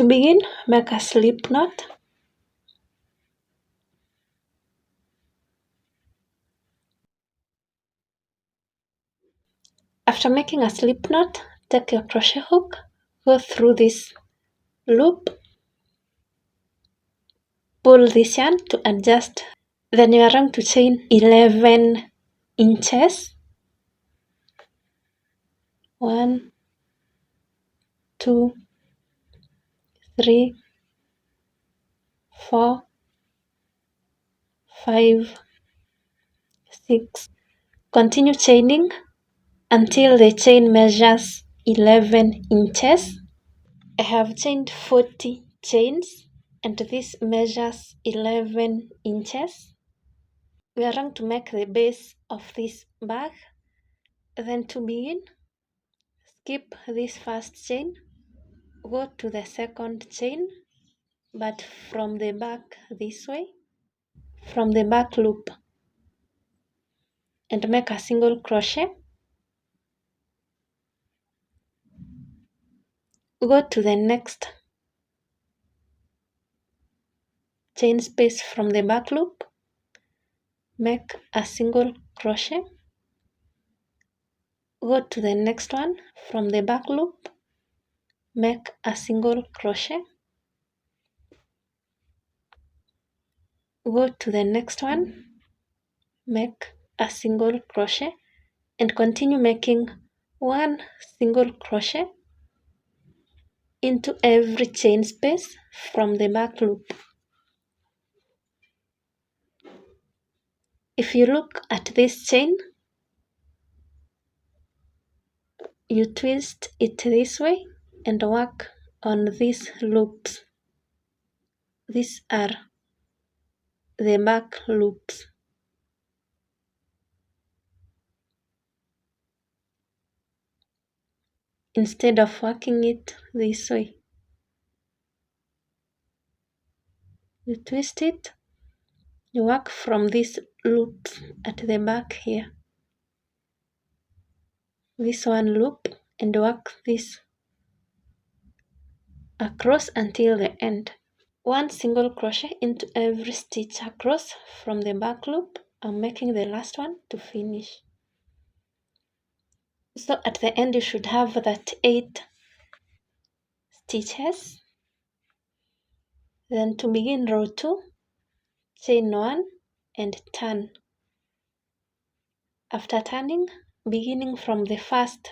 To begin, make a slip knot. After making a slip knot, take your crochet hook, go through this loop, pull this yarn to adjust. Then you are going to chain 11 inches. 1, 2, 3, 4, 5, 6. Continue chaining until the chain measures 11 inches. I have chained 40 chains and this measures 11 inches. We are going to make the base of this bag. Then to begin, skip this first chain, go to the second chain, but from the back this way, from the back loop, and make a single crochet. Go to the next chain space from the back loop, make a single crochet. Go to the next one from the back loop, make a single crochet. Go to the next one, make a single crochet, and continue making one single crochet into every chain space from the back loop. If you look at this chain, you twist it this way and work on these loops. These are the back loops. Instead of working it this way, you twist it, you work from this loop at the back here, this one loop, and work this across until the end. One single crochet into every stitch across from the back loop. I'm making the last one to finish. So at the end you should have that 8 stitches. Then to begin row 2, chain 1 and turn. After turning, beginning from the first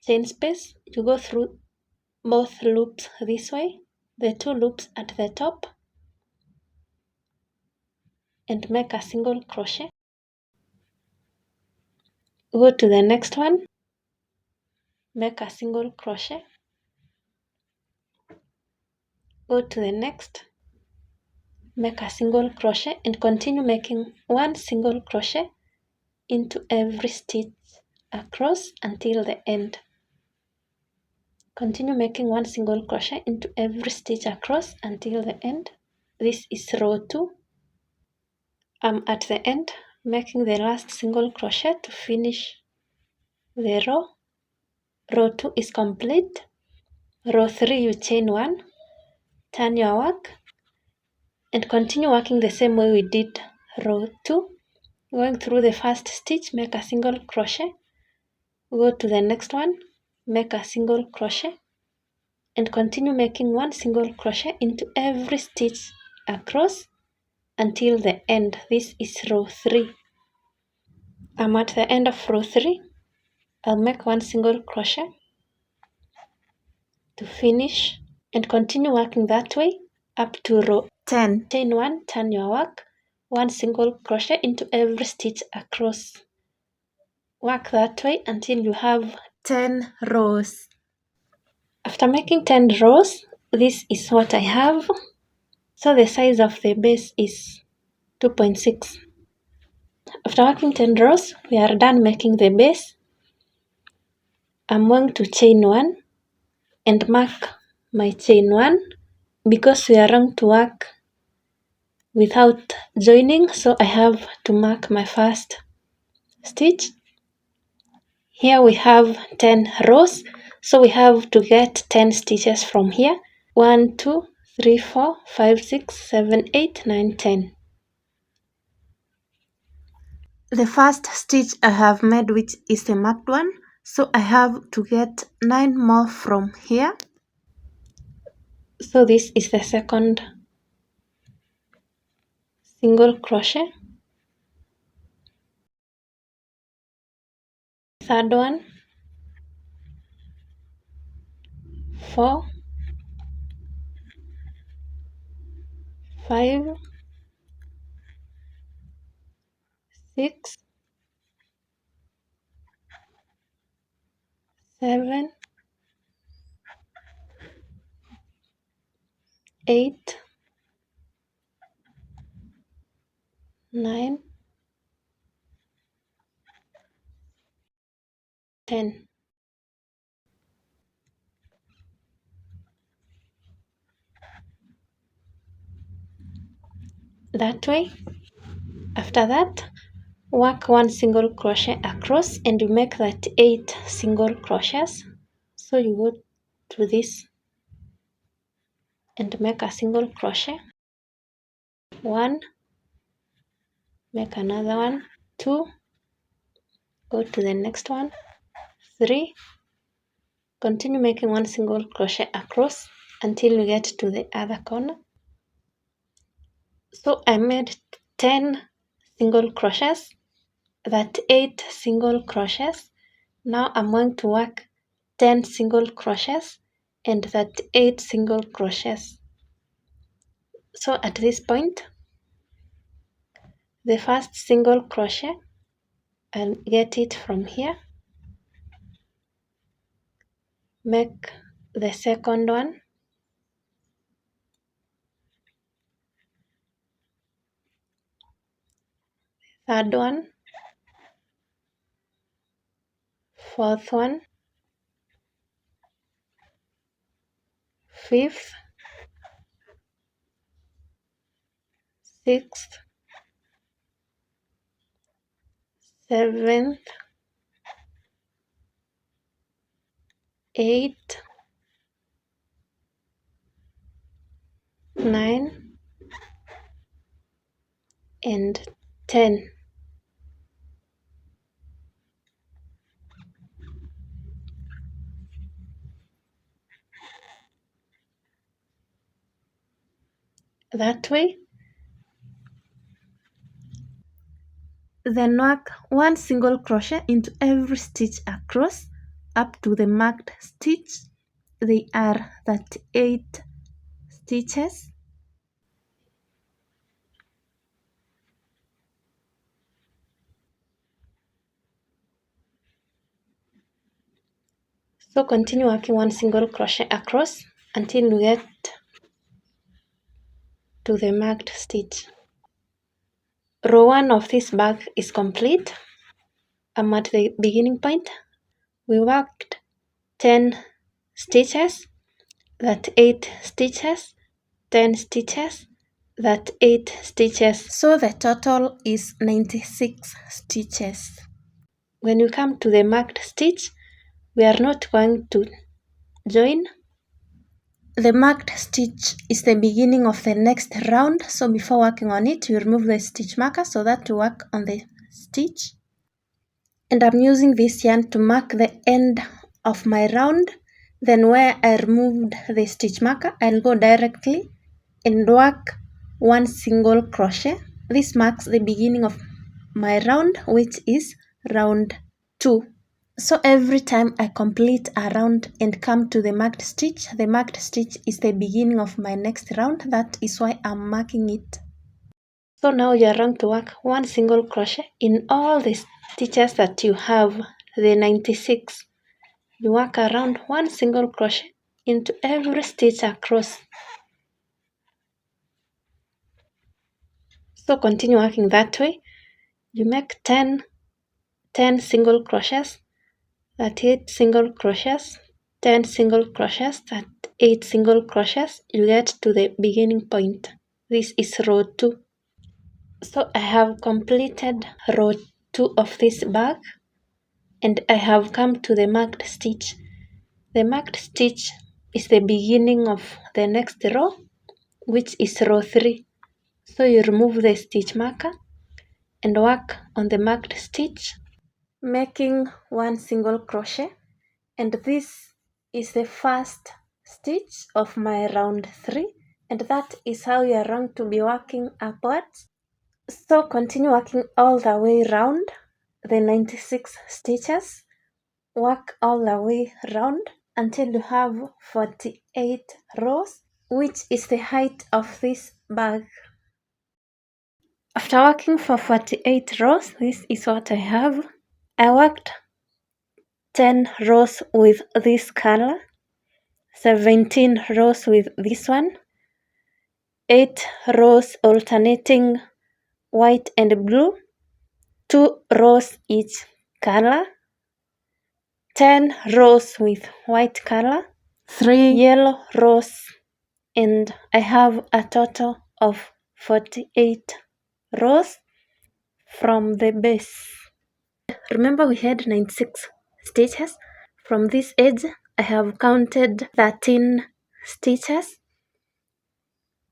chain space, you go through both loops this way, the 2 loops at the top, and make a single crochet. Go to the next one, make a single crochet. Go to the next, make a single crochet, and continue making one single crochet into every stitch across until the end. Continue making one single crochet into every stitch across until the end. This is row 2. I'm at the end making the last single crochet to finish the row. Row 2 is complete. Row 3 you chain 1, turn your work, and continue working the same way we did row 2. Going through the first stitch, make a single crochet, go to the next one, make a single crochet, and continue making one single crochet into every stitch across until the end. This is row 3. I'm at the end of row 3. I'll make one single crochet to finish and continue working that way up to row 10. Chain 1, turn your work, one single crochet into every stitch across. Work that way until you have 10 rows. After making 10 rows, this is what I have. So the size of the base is 2.6. After working 10 rows, we are done making the base. I'm going to chain 1 and mark my chain 1 because we are going to work without joining, so I have to mark my first stitch. Here we have 10 rows, So we have to get 10 stitches from here. 1, 2, 3, 4, 5, 6, 7, 8, 9, 10. The first stitch I have made, which is the marked one, so I have to get 9 more from here. So this is the second single crochet, third one, 4, 5, 6, 7, 8, 9, 10. That way. After that, work 1 single crochet across and you make that 8 single crochets. So you go to this and make a single crochet, 1, make another one, 2, go to the next one, 3, continue making 1 single crochet across until you get to the other corner. So I made 10 single crochets, that 8 single crochets. Now I'm going to work 10 single crochets and that 8 single crochets. So at this point, the first single crochet, I'll get it from here, make the second one, third one, fourth one, fifth, sixth, seventh, eighth, 9, and 10. That way. Then work 1 single crochet into every stitch across up to the marked stitch. They are 38 stitches. So continue working 1 single crochet across until you get to the marked stitch. Row 1 of this bag is complete. I'm at the beginning point. We worked 10 stitches, that 8 stitches, 10 stitches, that 8 stitches. So the total is 96 stitches. When you come to the marked stitch, we are not going to join. The marked stitch is the beginning of the next round, so before working on it, you remove the stitch marker so that you work on the stitch. And I'm using this yarn to mark the end of my round. Then where I removed the stitch marker, I'll go directly and work 1 single crochet. This marks the beginning of my round, which is round 2. So every time I complete a round and come to the marked stitch is the beginning of my next round. That is why I'm marking it. So now you're going to work 1 single crochet in all the stitches that you have, the 96. You work around 1 single crochet into every stitch across. So continue working that way. You make 10 single crochets, that 8 single crochets, 10 single crochets, that 8 single crochets, you get to the beginning point. This is row 2. So I have completed row 2 of this bag and I have come to the marked stitch. The marked stitch is the beginning of the next row, which is row 3. So you remove the stitch marker and work on the marked stitch, making one single crochet, and this is the first stitch of my round 3, and that is how you are going to be working upwards. So continue working all the way round the 96 stitches. Work all the way round until you have 48 rows, which is the height of this bag. After working for 48 rows, this is what I have. I worked 10 rows with this color, 17 rows with this one, 8 rows alternating white and blue, 2 rows each color, 10 rows with white color, 3 yellow rows, and I have a total of 48 rows from the base. Remember we had 96 stitches. From this edge I have counted 13 stitches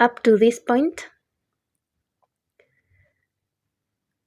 up to this point.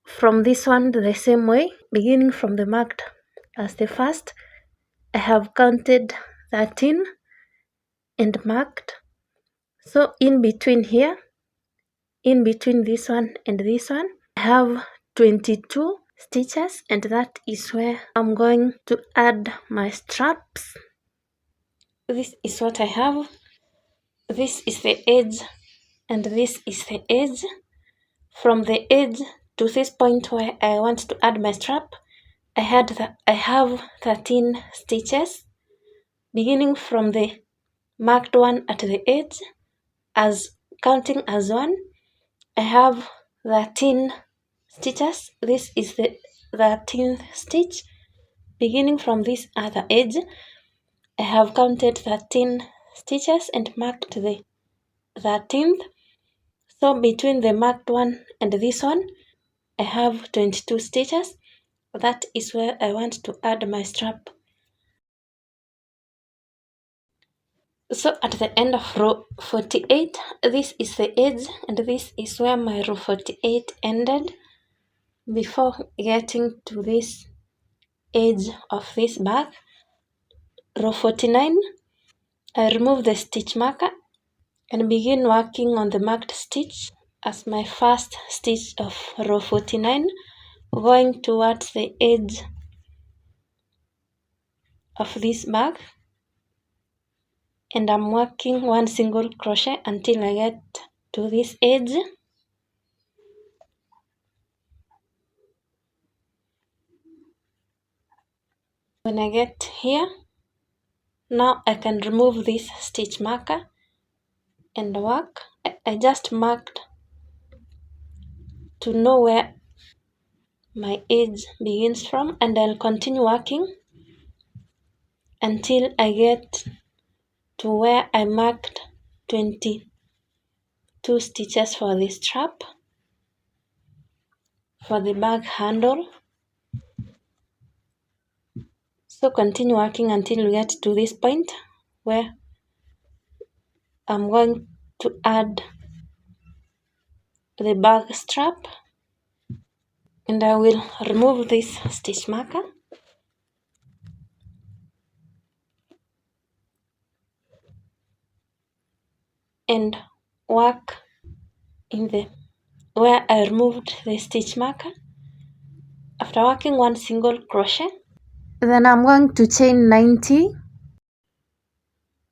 From this one the same way, beginning from the marked as the first, I have counted 13 and marked. So in between here, in between this one and this one, I have 22 stitches, and that is where I'm going to add my straps. This is what I have. This is the edge and this is the edge. From the edge to this point where I want to add my strap, I have 13 stitches, beginning from the marked one at the edge, as counting as one. I have 13 stitches. This is the 13th stitch, beginning from this other edge. I have counted 13 stitches and marked the 13th. So between the marked one and this one, I have 22 stitches. That is where I want to add my strap. So at the end of row 48, this is the edge and this is where my row 48 ended before getting to this edge of this bag. Row 49, I remove the stitch marker and begin working on the marked stitch as my first stitch of row 49, going towards the edge of this bag, and I'm working one single crochet until I get to this edge. When I get here, now I can remove this stitch marker and work. I just marked to know where my edge begins from, and I'll continue working until I get to where I marked 22 stitches for this strap, for the bag handle. So continue working until we get to this point where I'm going to add the bag strap, and I will remove this stitch marker and work in the where I removed the stitch marker. After working one single crochet, then I'm going to chain 90.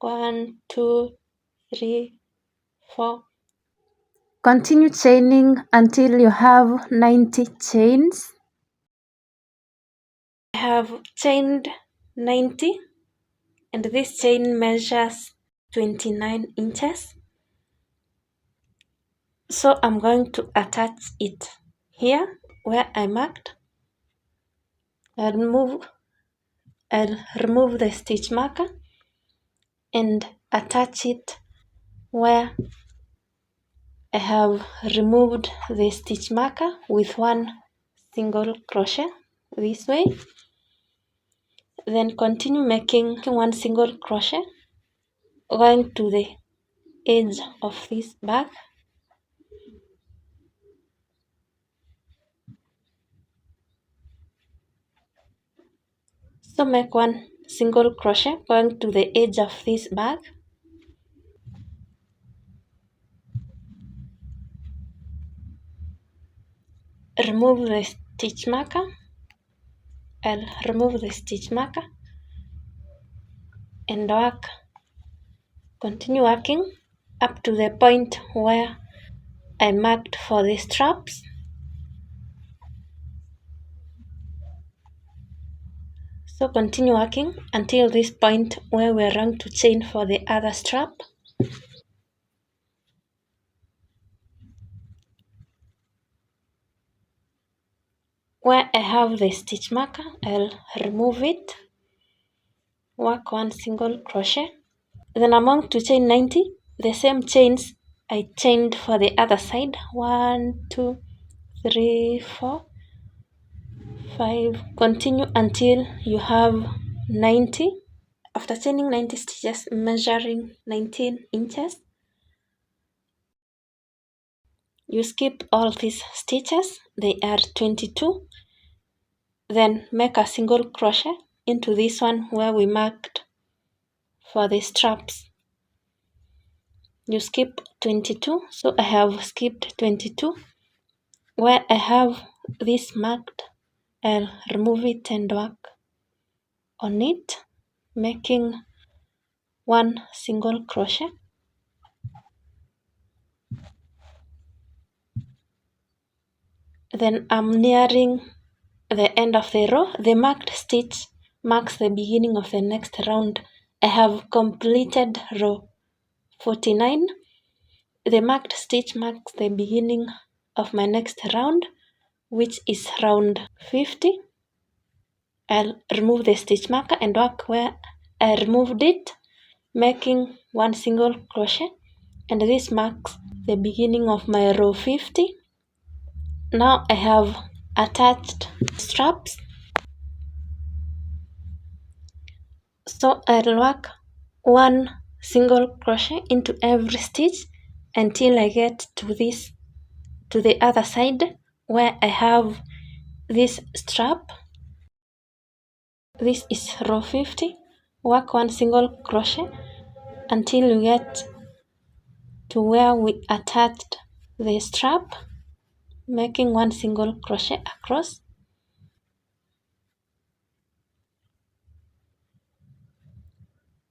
1, 2, 3, 4. Continue chaining until you have 90 chains. I have chained 90 and this chain measures 29 inches. So I'm going to attach it here where I marked. I'll remove the stitch marker and attach it where I have removed the stitch marker with one single crochet this way. Then continue making one single crochet going to the edge of this bag. So make one single crochet going to the edge of this bag. Remove the stitch marker. I'll remove the stitch marker and continue working up to the point where I marked for the straps. So continue working until this point where we're going to chain for the other strap. Where I have the stitch marker, I'll remove it, work one single crochet. Then I'm going to chain 90, the same chains I chained for the other side. 1, 2, 3, 4, 5. Continue until you have 90. After chaining 90 stitches, measuring 19 inches, you skip all these stitches, they are 22. Then make a single crochet into this one where we marked for the straps. You skip 22, so I have skipped 22. Where I have this marked, I'll remove it and work on it, making one single crochet. Then I'm nearing the end of the row. The marked stitch marks the beginning of the next round. I have completed row 49. The marked stitch marks the beginning of my next round, which is round 50. I'll remove the stitch marker and work where I removed it, making one single crochet, and this marks the beginning of my row 50. Now I have attached straps, so I'll work one single crochet into every stitch until I get to the other side where I have this strap. This is row 50. Work one single crochet until you get to where we attached the strap, making one single crochet across.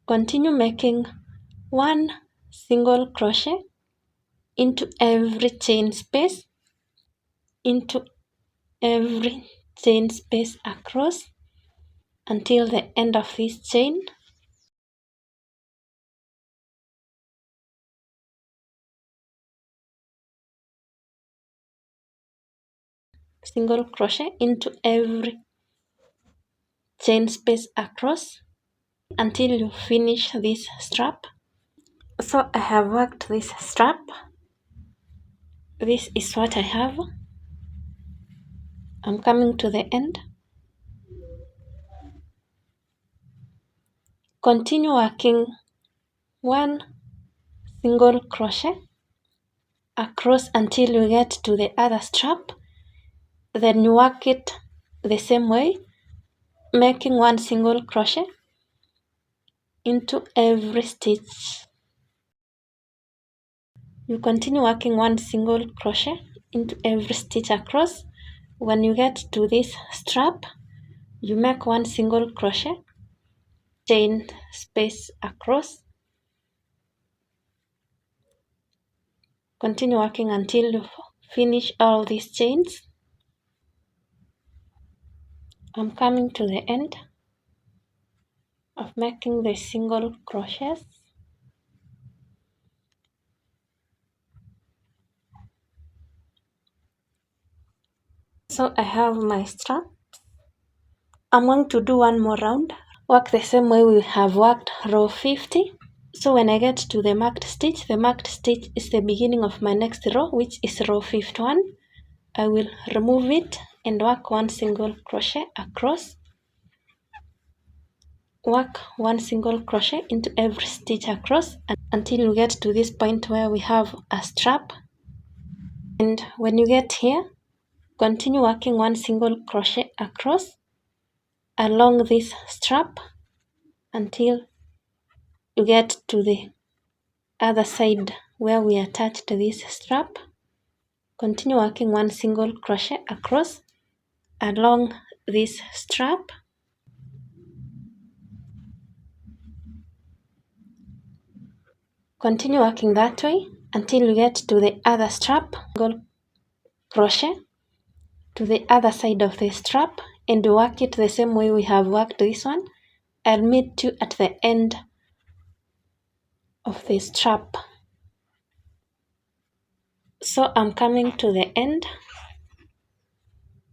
Continue making one single crochet into every chain space, across until the end of this chain. Single crochet into every chain space across until you finish this strap. So I have worked this strap. This is what I have. I'm coming to the end. Continue working one single crochet across until you get to the other strap. Then you work it the same way, making one single crochet into every stitch. You continue working one single crochet into every stitch across. When you get to this strap, you make one single crochet, chain space across. Continue working until you finish all these chains. I'm coming to the end of making the single crochets. So I have my strap. I'm going to do one more round. Work the same way we have worked row 50. So when I get to the marked stitch is the beginning of my next row, which is row 51. I will remove it and work one single crochet across. work one single crochet into every stitch across until you get to this point where we have a strap. And when you get here, continue working one single crochet across along this strap until you get to the other side where we attached this strap. Continue working one single crochet across along this strap. Continue working that way until you get to the other strap. Single crochet to the other side of the strap and work it the same way we have worked this one. I'll meet you at the end of the strap. So I'm coming to the end.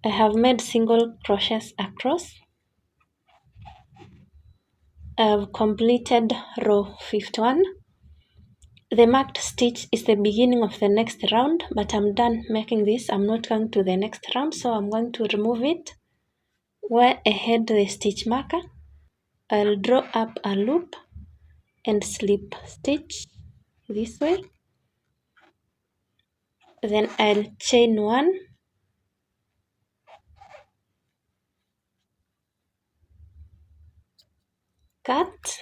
I have made single crochets across. I've completed row 51. The marked stitch is the beginning of the next round, but I'm done making this. I'm not going to the next round, so I'm going to remove it. Where I had the stitch marker, I'll draw up a loop and slip stitch this way. Then I'll chain one, cut,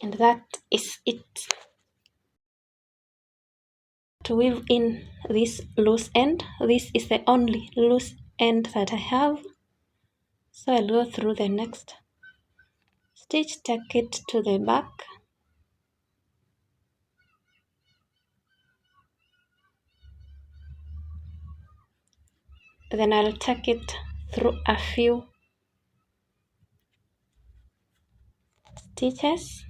and that is it. To weave in this loose end, this is the only loose end that I have. So I'll go through the next stitch, take it to the back, then I'll take it through a few stitches,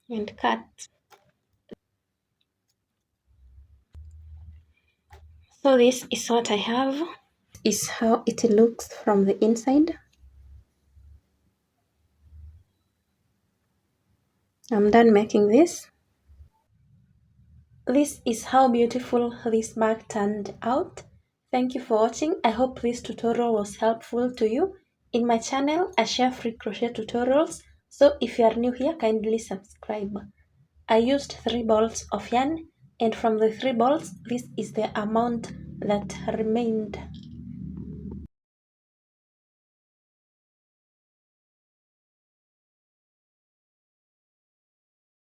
and cut. So this is what I have, is how it looks from the inside. I'm done making this. This is how beautiful this bag turned out. Thank you for watching. I hope this tutorial was helpful to you. In my channel, I share free crochet tutorials, so if you are new here, kindly subscribe. I used 3 balls of yarn, and from the 3 balls, this is the amount that remained.